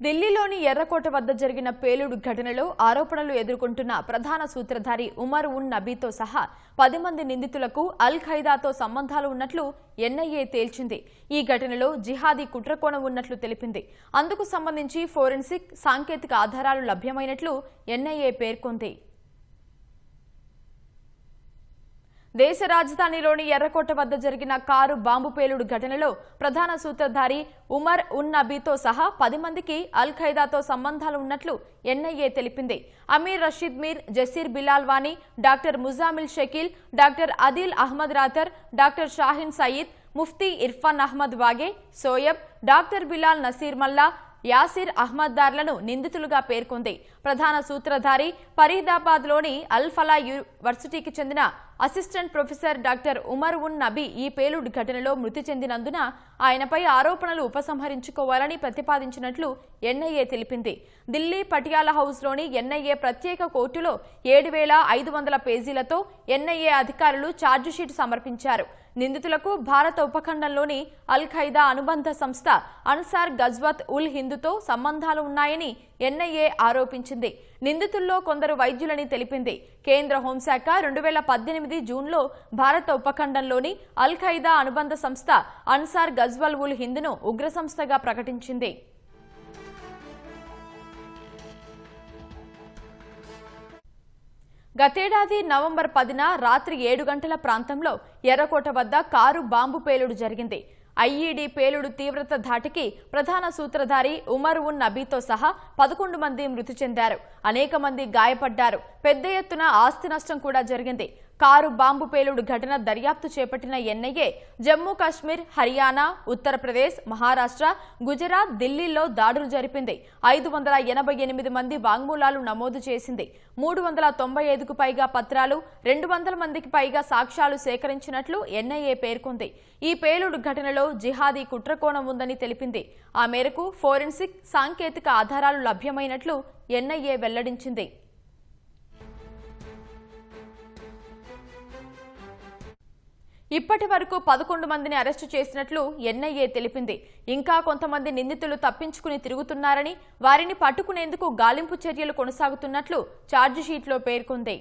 ఢిల్లీలోని ఎర్రకోట వద్ద జరిగిన పేలుడు ఘటనలో ఆరోపణలు ఎదుర్కొంటున్న ప్రధాన సూత్రధారి ఉమర్ ఉన్ నబీతో సహా 10 మంది నిందితులకు అల్ ఖైదాతో సంబంధాలు ఉన్నట్లు ఎన్ఐఏ తేల్చింది. ఈ ఘటనలో జిహాదీ కుట్రకోణం ఉన్నట్లు తెలిపింది. అందుకు సంబంధించి ఫోరెన్సిక్ సాంకేతిక ఆధారాలు లభ్యమైనట్లు ఎన్ఐఏ పేర్కొంది. దేశ రాజధానిలోని ఎర్రకోట వద్ద జరిగిన కారు బాంబు పేలుడు ఘటనలో ప్రధాన సూత్రధారి ఉమర్ ఉన్ నబీతో సహా 10 మందికి అల్ ఖైదాతో సంబంధాలు ఉన్నట్లు ఎన్ఐఏ తెలిపింది. Amir Rashid Mir, Jasir Bilal Wani, doctor Muzammil Shakeel, doctor Adil Ahmed Rather, doctor Shaheen Saeed, Mufti Irfan Ahmad Wagay, Soyab, doctor Bilal Nasir Malla, Yasir Ahmed దార్లను నిందితులుగా పేర్కొంది. ప్రధాన సూత్రధారి ఫరీదాబాద్లోని అల్ ఫలా యూనివర్సిటీకి చెందిన assistant professor doctor Umar un Nabi ఈ పేలుడు ఘటనలో మృతి చెందినందున ఆయనపై ఆరోపణలు ఉపసంహరించుకోవాలని ప్రతిపాదించినట్లు ఎన్ఐఏ తెలిపింది. ఢిల్లీ పటియాలా హౌస్లోని ఎన్ఐఏ ప్రత్యేక కోర్టులో 7,500 పేజీలతో ఎన్ఐఏ అధికారులు ఛార్జిషీట్ సమర్పించారు. నిందితులకు భారత ఉపఖండంలోని అల్ ఖైదా అనుబంధ సంస్థ అన్సార్ గజ్వత్ ఉల్ హిందుతో సంబంధాలు ఉన్నాయని ఎన్ఐఏ ఆరోపించింది. నిందితుల్లో కొందరు వైద్యులని తెలిపింది. కేంద్ర హోంశాఖ 2018 జూన్లో భారత ఉపఖండంలోని అల్ ఖైదా అనుబంధ సంస్థ అన్సార్ గజ్వల్ ఉల్ హింద్ను ఉగ్ర సంస్థగా ప్రకటించింది. గతేడాది నవంబర్ 10న రాత్రి 7 గంటల ప్రాంతంలో ఎర్రకోట వద్ద కారు బాంబు పేలుడు జరిగింది. ఐఈడీ పేలుడు తీవ్రత ధాటికి ప్రధాన సూత్రధారి ఉమర్ ఉన్ నబీతో సహా 11 మంది మృతి చెందారు. అనేక మంది గాయపడ్డారు. పెద్ద ఎత్తున ఆస్తి నష్టం కూడా జరిగింది. కారు బాంబు పేలుడు ఘటన దర్యాప్తు చేపట్టిన ఎన్ఐఏ జమ్మూ కాశ్మీర్, హర్యానా, ఉత్తరప్రదేశ్, మహారాష్ట్ర, గుజరాత్, ఢిల్లీలో దాడులు జరిపింది. 588 మంది వాంగ్మూలాలు నమోదు చేసింది. 395కు పైగా పత్రాలు, 200 మందికి పైగా సాక్ష్యాలు సేకరించినట్లు ఎన్ఐఏ పేర్కొంది. ఈ పేలుడు ఘటనలో జిహాదీ కుట్రకోణం ఉందని తెలిపింది. ఆ మేరకు ఫోరెన్సిక్ సాంకేతిక ఆధారాలు లభ్యమైనట్లు ఎన్ఐఏ వెల్లడించింది. ఇప్పటి వరకు 11 మందిని అరెస్టు చేసినట్లు ఎన్ఐఏ తెలిపింది. ఇంకా కొంతమంది నిందితులు తప్పించుకుని తిరుగుతున్నారని, వారిని పట్టుకునేందుకు గాలింపు చర్యలు కొనసాగుతున్నట్లు ఛార్జిషీట్లో పేర్కొంది.